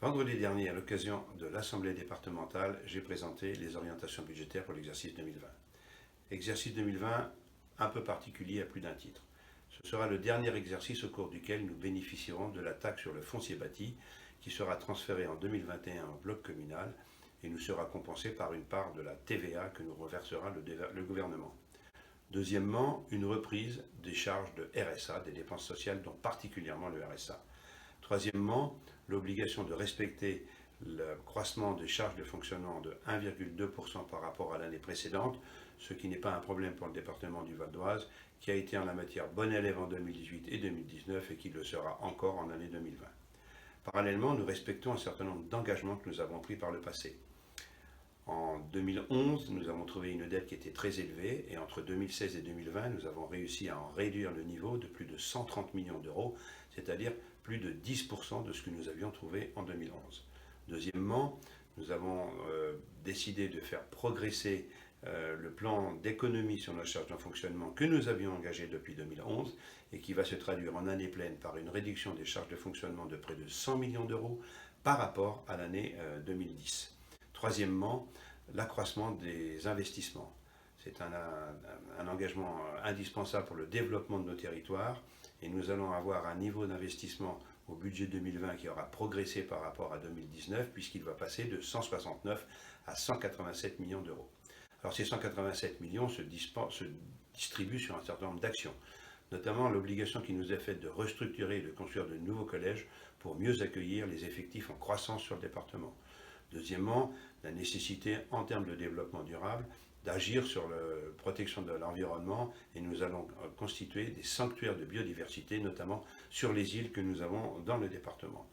Vendredi dernier, à l'occasion de l'Assemblée départementale, j'ai présenté les orientations budgétaires pour l'exercice 2020. Exercice 2020 un peu particulier à plus d'un titre. Ce sera le dernier exercice au cours duquel nous bénéficierons de la taxe sur le foncier bâti qui sera transférée en 2021 au bloc communal et nous sera compensée par une part de la TVA que nous reversera le gouvernement. Deuxièmement, une reprise des charges de RSA, des dépenses sociales, dont particulièrement le RSA. Troisièmement, l'obligation de respecter le croissement des charges de fonctionnement de 1,2% par rapport à l'année précédente, ce qui n'est pas un problème pour le département du Val d'Oise, qui a été en la matière bon élève en 2018 et 2019 et qui le sera encore en année 2020. Parallèlement, nous respectons un certain nombre d'engagements que nous avons pris par le passé. En 2011, nous avons trouvé une dette qui était très élevée et entre 2016 et 2020, nous avons réussi à en réduire le niveau de plus de 130 millions d'euros, c'est-à-dire plus de 10% de ce que nous avions trouvé en 2011. Deuxièmement, nous avons décidé de faire progresser le plan d'économie sur nos charges de fonctionnement que nous avions engagé depuis 2011 et qui va se traduire en année pleine par une réduction des charges de fonctionnement de près de 100 millions d'euros par rapport à l'année 2010. Troisièmement, l'accroissement des investissements. C'est un engagement indispensable pour le développement de nos territoires et nous allons avoir un niveau d'investissement au budget 2020 qui aura progressé par rapport à 2019 puisqu'il va passer de 169 à 187 millions d'euros. Alors ces 187 millions se distribuent sur un certain nombre d'actions, notamment l'obligation qui nous est faite de restructurer et de construire de nouveaux collèges pour mieux accueillir les effectifs en croissance sur le département. Deuxièmement, la nécessité en termes de développement durable d'agir sur la protection de l'environnement et nous allons constituer des sanctuaires de biodiversité, notamment sur les îles que nous avons dans le département.